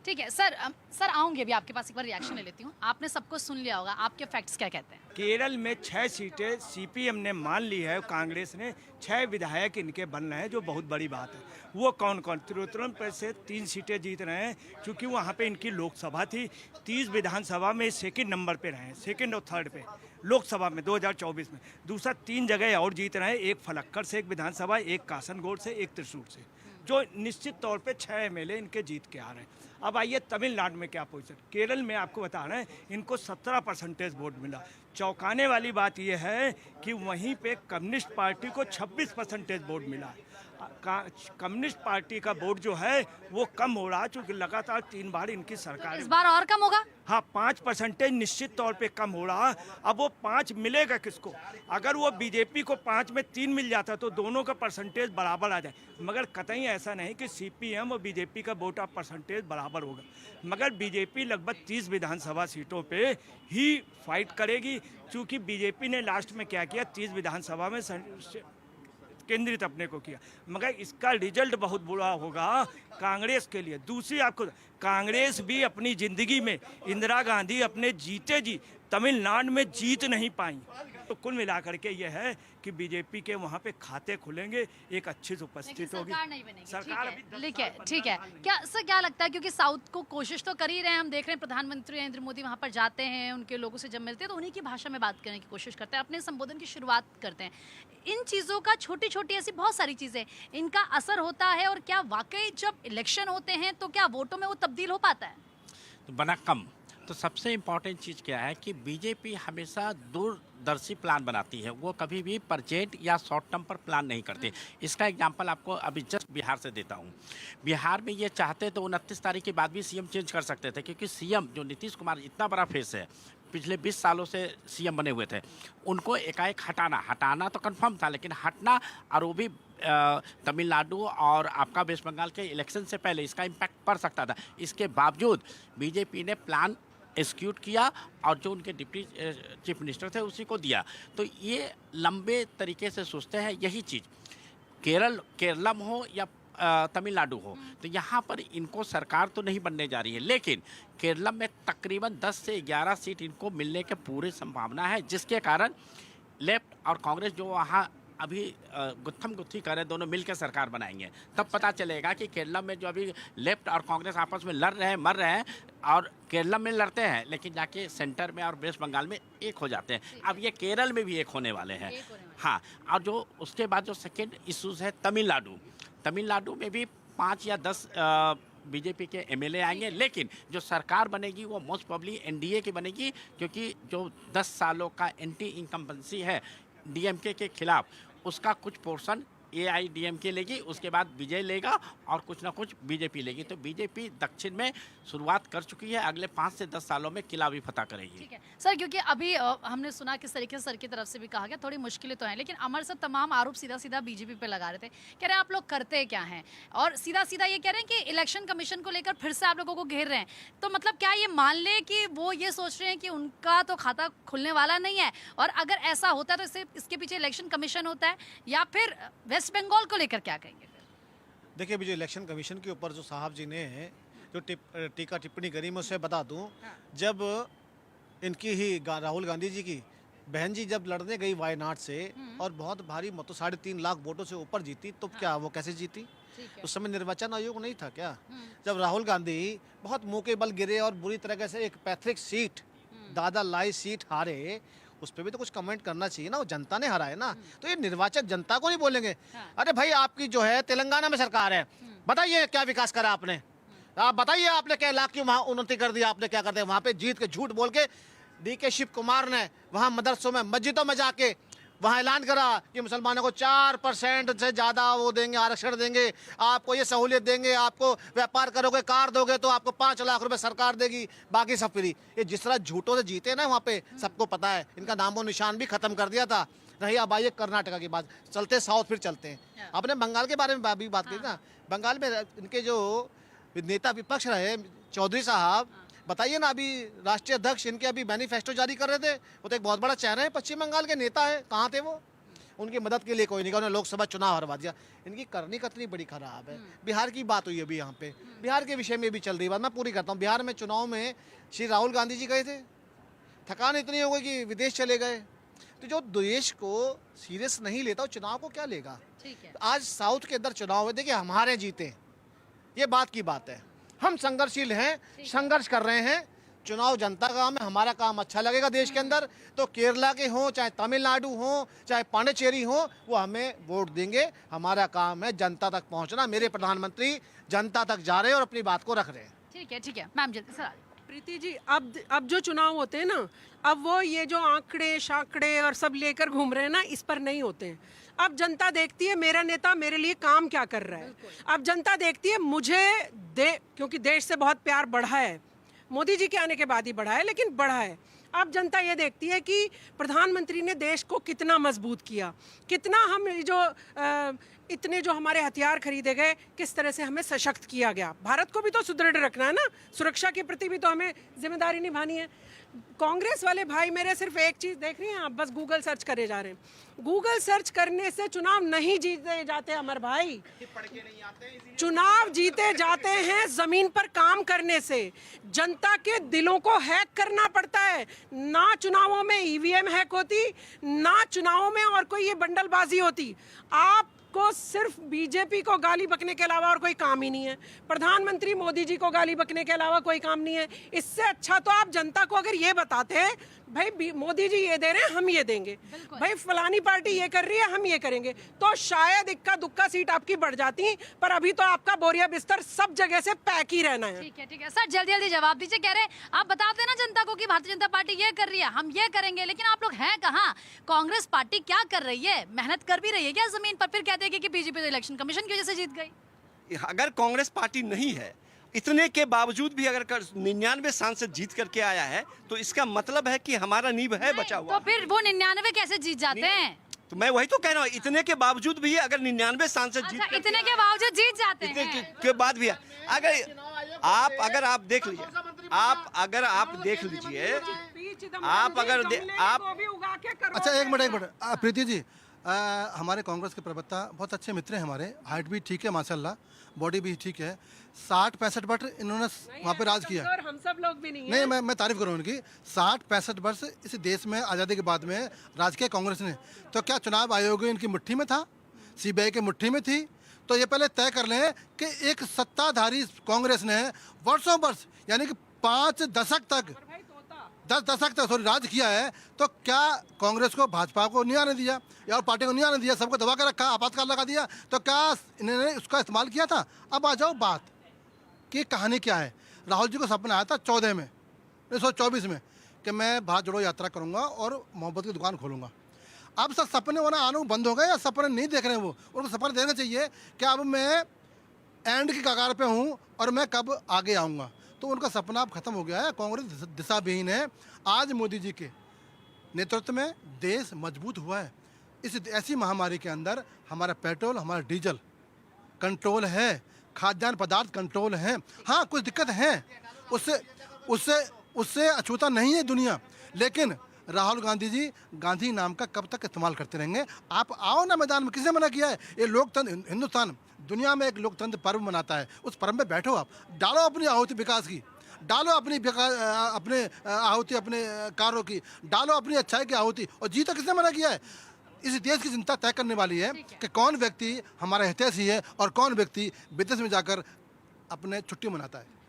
ठीक है sir. Sir आऊंगी अभी आपके पास, एक बार रिएक्शन ले लेती हूँ। आपने सबको सुन लिया होगा, आपके फैक्ट्स क्या कहते हैं? केरल में 6 सीटें सीपीएम ने मान ली है, कांग्रेस ने 6 विधायक इनके बन रहे हैं, जो बहुत बड़ी बात है। वो कौन कौन? तिरुवनंतपुरम से 3 सीटें जीत रहे हैं, क्योंकि वहाँ पे इनकी लोकसभा थी। 30 विधानसभा में सेकंड नंबर पे रहे हैं, सेकंड और थर्ड पे लोकसभा में 2024 में। दूसरा 3 जगह और जीत रहे हैं, एक फलक्कड़ से एक विधानसभा, एक कासनगोड से, एक त्रिशूर से, जो निश्चित तौर पे 6 एमएलए इनके जीत के आ रहे हैं। अब आइए तमिलनाडु में क्या पोजीशन। केरल में आपको बता रहे हैं, इनको 17% वोट मिला। चौंकाने वाली बात यह है कि वहीं पे कम्युनिस्ट पार्टी को 26% वोट मिला। कम्युनिस्ट पार्टी का वोट जो है वो कम हो रहा, चूंकि लगातार 3 बार इनकी सरकार, इस बार और कम होगा? हाँ, 5% निश्चित तौर पे कम हो रहा। अब वो 5 मिलेगा किसको? अगर वो बीजेपी को 5 में 3 मिल जाता तो दोनों का परसेंटेज बराबर आ जाए, मगर कतई ऐसा नहीं कि सीपीएम और बीजेपी का वोट ऑफ परसेंटेज बराबर होगा। मगर बीजेपी लगभग 30 विधानसभा सीटों पे ही फाइट करेगी, क्योंकि बीजेपी ने लास्ट में क्या किया, 30 विधानसभा में केंद्रित अपने को किया, मगर इसका रिजल्ट बहुत बुरा होगा कांग्रेस के लिए। दूसरी आपको, कांग्रेस भी अपनी जिंदगी में इंदिरा गांधी अपने जीते जी तमिलनाडु में जीत नहीं पाई। तो कुल मिलाकर के ये है कि बीजेपी के वहाँ पे खाते खुलेंगे, एक अच्छी उपस्थिति होगी। सरकार नहीं बनेगी। सरकार ठीक है, अभी ठीक है। क्या सर, क्या लगता है, क्योंकि साउथ को कोशिश तो कर ही रहे हैं, हम देख रहे हैं प्रधानमंत्री नरेंद्र मोदी वहाँ पर जाते हैं, उनके लोगों से जब मिलते हैं तो उन्हीं की भाषा में बात करने की कोशिश करते हैं, अपने संबोधन की शुरुआत करते हैं। इन चीज़ों का, छोटी छोटी ऐसी बहुत सारी चीज़ें, इनका असर होता है? और क्या वाकई जब इलेक्शन होते हैं तो क्या वोटों में वो तब्दील हो पाता है? तो बना कम। तो सबसे इम्पॉर्टेंट चीज़ क्या है कि बीजेपी हमेशा दूरदर्शी प्लान बनाती है, वो कभी भी परजेंट या शॉर्ट टर्म पर प्लान नहीं करती। इसका एग्जांपल आपको अभी जस्ट बिहार से देता हूँ। बिहार में ये चाहते तो 29 तारीख के बाद भी सीएम चेंज कर सकते थे, क्योंकि सीएम जो नीतीश कुमार इतना बड़ा फेस है, पिछले 20 सालों से सीएम बने हुए थे, उनको एकाएक हटाना तो कंफर्म था, लेकिन हटना, और वो भी तमिलनाडु और आपका वेस्ट बंगाल के इलेक्शन से पहले इसका इम्पैक्ट पड़ सकता था। इसके बावजूद बीजेपी ने प्लान एग्जीक्यूट किया और जो उनके डिप्टी चीफ मिनिस्टर थे उसी को दिया। तो ये लंबे तरीके से सोचते हैं। यही चीज़ केरलम हो या तमिलनाडु हो, तो यहाँ पर इनको सरकार तो नहीं बनने जा रही है, लेकिन केरलम में तकरीबन 10 से 11 सीट इनको मिलने की पूरी संभावना है, जिसके कारण लेफ्ट और कांग्रेस जो वहाँ अभी गुत्थम गुत्थी कर रहे, दोनों मिलकर सरकार बनाएंगे। तब पता चलेगा कि केरला में जो अभी लेफ्ट और कांग्रेस आपस में लड़ रहे हैं, मर रहे हैं, और केरला में लड़ते हैं लेकिन जाके सेंटर में और वेस्ट बंगाल में एक हो जाते हैं। अब ये केरल में भी एक होने वाले हैं। हाँ, और जो उसके बाद जो सेकेंड इशूज़ है तमिलनाडु में भी 5 या 10 बीजेपी के एमएलए आएंगे, लेकिन जो सरकार बनेगी वो मोस्ट प्रोबेबली एनडीए की बनेगी, क्योंकि जो 10 सालों का एंटी इनकम्बेंसी है डीएमके के खिलाफ, उसका कुछ पोर्शन एआईडीएमके लेगी, उसके बाद विजय लेगा और कुछ ना कुछ बीजेपी लेगी। तो बीजेपी दक्षिण में शुरुआत कर चुकी है, अगले 5 से 10 सालों में किला भी फतह करेगी। ठीक है सर, क्योंकि अभी हमने सुना किस तरीके से सर की तरफ से भी कहा गया, थोड़ी मुश्किलें तो हैं, लेकिन अमर सर तमाम आरोप सीधा सीधा बीजेपी पे लगा रहे थे। कह रहे हैं आप लोग करते क्या हैं, और सीधा सीधा ये कह रहे हैं कि इलेक्शन कमीशन को लेकर फिर से आप लोगों को घेर रहे हैं। तो मतलब क्या ये मान ले कि वो ये सोच रहे हैं कि उनका तो खाता खुलने वाला नहीं है, और अगर ऐसा होता है तो इसके पीछे इलेक्शन कमीशन होता है, या फिर वेस्ट बंगाल को लेकर क्या कहेंगे? देखिए, अभी जो इलेक्शन कमीशन के ऊपर जो साहब जी ने जो टीका टिप्पणी करी, मैं उससे बता दूं, जब इनकी ही राहुल गांधी जी की बहन जी जब लड़ने गई वायनाड से और बहुत भारी मतों 3.5 लाख वोटों से ऊपर जीती, तो क्या वो कैसे जीती? उस समय निर्वाचन आयोग नहीं था क्या? जब राहुल गांधी बहुत मुंह के बल गिरे और बुरी तरह से एक पैथरिक सीट, दादा लाई सीट हारे, उस पर भी तो कुछ कमेंट करना चाहिए ना, वो जनता ने हराया ना। तो ये निर्वाचक जनता को नहीं बोलेंगे? अरे भाई, आपकी जो है तेलंगाना में सरकार है, बताइए क्या विकास करा आपने? आप बताइए, आपने क्या लाख की वहाँ उन्नति कर दी, आपने क्या कर दिया? वहाँ पे जीत के झूठ बोल के डीके शिव कुमार ने वहाँ मदरसों में, मस्जिदों में जाके वहाँ ऐलान करा कि मुसलमानों को 4% से ज़्यादा वो देंगे, आरक्षण देंगे, आपको ये सहूलियत देंगे, आपको व्यापार करोगे, कार दोगे तो आपको 5 लाख रुपए सरकार देगी, बाकी सब फ्री। ये जिस तरह झूठों से जीते ना वहाँ पे, सबको पता है। इनका नामो निशान भी खत्म कर दिया था। रही अब आइए कर्नाटका की बात, चलते साउथ, फिर चलते हैं। आपने बंगाल के बारे में भी बात की ना, बंगाल में इनके जो नेता विपक्ष रहे चौधरी साहब, बताइए ना, अभी राष्ट्रीय अध्यक्ष इनके अभी मैनिफेस्टो जारी कर रहे थे, वो तो एक बहुत बड़ा चेहरा है, पश्चिम बंगाल के नेता है, कहाँ थे वो? उनकी मदद के लिए कोई नहीं, उन्होंने लोकसभा चुनाव हरवा दिया। इनकी करनी कतनी बड़ी खराब है। बिहार की बात हुई अभी यहाँ पे, बिहार के विषय में भी चल रही बात, मैं पूरी करता हूँ। बिहार में चुनाव में श्री राहुल गांधी जी गए थे, थकान इतनी हो गई कि विदेश चले गए। तो जो देश को सीरियस नहीं लेता वो चुनाव को क्या लेगा। ठीक है। आज साउथ के अंदर चुनाव है, देखिए हमारे जीते, ये बात की बात है। हम संघर्षशील हैं, संघर्ष कर रहे हैं। चुनाव जनता का काम है, हमारा काम अच्छा लगेगा देश के अंदर तो केरला के हों चाहे तमिलनाडु हों चाहे पांडिचेरी हो, वो हमें वोट देंगे। हमारा काम है जनता तक पहुंचना। मेरे प्रधानमंत्री जनता तक जा रहे हैं और अपनी बात को रख रहे हैं। ठीक है मैम जल्दी सर। प्रीति जी, अब जो चुनाव होते हैं ना, अब वो ये जो आंकड़े शाकड़े और सब लेकर घूम रहे हैं ना, इस पर नहीं होते हैं। अब जनता देखती है मेरा नेता मेरे लिए काम क्या कर रहा है। अब जनता देखती है मुझे क्योंकि देश से बहुत प्यार बढ़ा है, मोदी जी के आने के बाद ही बढ़ा है, लेकिन बढ़ा है। अब जनता ये देखती है कि प्रधानमंत्री ने देश को कितना मजबूत किया, कितना हम जो इतने जो हमारे हथियार खरीदे गए, किस तरह से हमें सशक्त किया गया। भारत को भी तो सुदृढ़ रखना है ना, सुरक्षा के प्रति भी तो हमें जिम्मेदारी निभानी है। कांग्रेस वाले भाई मेरे सिर्फ एक चीज़ देख रही हैं, आप बस गूगल सर्च करे जा रहे हैं। गूगल सर्च करने से चुनाव नहीं जीते जाते अमर भाई, चुनाव जीते जाते हैं जमीन पर काम करने से। जनता के दिलों को हैक करना पड़ता है। ना चुनावों में ईवीएम हैक होती, ना चुनावों में और कोई ये बंडलबाजी होती। आपको सिर्फ बीजेपी को गाली बकने के अलावा और कोई काम ही नहीं है। प्रधानमंत्री मोदी जी को गाली बकने के अलावा कोई काम नहीं है। इससे अच्छा तो आप जनता को अगर ये बताते हैं भाई मोदी जी ये दे रहे हैं हम ये देंगे, भाई फलानी पार्टी ये कर रही है हम ये करेंगे, तो शायद इक्का दुक्का सीट आपकी बढ़ जाती। पर अभी तो आपका बोरिया बिस्तर सब जगह से पैक ही रहना है। ठीक है सर, जल्दी जल्दी जवाब दीजिए। कह रहे हैं आप बताते ना जनता को कि भारतीय जनता पार्टी ये कर रही है हम ये करेंगे, लेकिन आप लोग हैं कहाँ? कांग्रेस पार्टी क्या कर रही है? मेहनत कर भी रही है क्या जमीन पर? फिर कहते हैं कि बीजेपी तो इलेक्शन कमीशन की वजह से जीत गई। अगर कांग्रेस पार्टी नहीं है, इतने के बावजूद भी अगर 99 सांसद जीत करके आया है, तो इसका मतलब है कि हमारा नींव है बचा हुआ। तो फिर वो 99 कैसे जीत जाते हैं? तो मैं वही तो कह रहा हूँ, इतने के बावजूद भी अगर 99 सांसद जीत अच्छा, इतने के बावजूद जीत जाते हैं। इतने के बाद भी अगर आप देख लीजिए, आप देख लीजिए, अच्छा एक मिनट प्रीति जी, हमारे कांग्रेस के प्रवक्ता बहुत अच्छे मित्र हैं हमारे, हाइट भी ठीक है माशाल्लाह, बॉडी भी ठीक है। 60-65 वर्ष इन्होंने वहाँ पे राज किया। और हम सब लोग भी नहीं मैं तारीफ करूँ उनकी। 60-65 वर्ष इस देश में आज़ादी के बाद में राज किया कांग्रेस ने। तो क्या चुनाव आयोग इनकी मुट्ठी में था, सीबीआई की मुट्ठी में थी? तो ये पहले तय कर लें कि एक सत्ताधारी कांग्रेस ने वर्षों वर्ष यानी कि 5 दशक तक 10 दशक तक राज किया है, तो क्या कांग्रेस को भाजपा को नहीं आने दिया या और पार्टी को नहीं आने दिया, सबको दबा कर रखा, आपातकाल लगा दिया, तो क्या इन्होंने उसका इस्तेमाल किया था? अब आ जाओ बात कि कहानी क्या है। राहुल जी को सपना आया था 1924 में कि मैं भारत जोड़ो यात्रा करूंगा और मोहब्बत की दुकान खोलूंगा। अब सब सपने होना आना बंद हो गए या सपने नहीं देख रहे हैं वो, उनको सपना देना चाहिए कि अब मैं एंड की कगार पे हूँ और मैं कब आगे आऊँगा। तो उनका सपना अब खत्म हो गया है, कांग्रेस दिशाविहीन है। आज मोदी जी के नेतृत्व में देश मजबूत हुआ है। इस ऐसी महामारी के अंदर हमारा पेट्रोल हमारा डीजल कंट्रोल है, खाद्यान्न पदार्थ कंट्रोल है। हाँ कुछ दिक्कत है, उससे अछूता नहीं है दुनिया, लेकिन राहुल गांधी जी गांधी नाम का कब तक इस्तेमाल करते रहेंगे? आप आओ ना मैदान में, किसने मना किया है? ये लोकतंत्र, हिंदुस्तान दुनिया में एक लोकतंत्र पर्व मनाता है, उस पर्व में बैठो, आप डालो अपनी आहुति विकास की, डालो अपनी आहुति अपने कार्यों की, डालो अपनी अच्छाई की आहुति, और जीता किसने मना किया है? इस देश की जनता तय करने वाली है कि कौन व्यक्ति हमारा हितैषी है और कौन व्यक्ति विदेश में जाकर अपने छुट्टी मनाता है।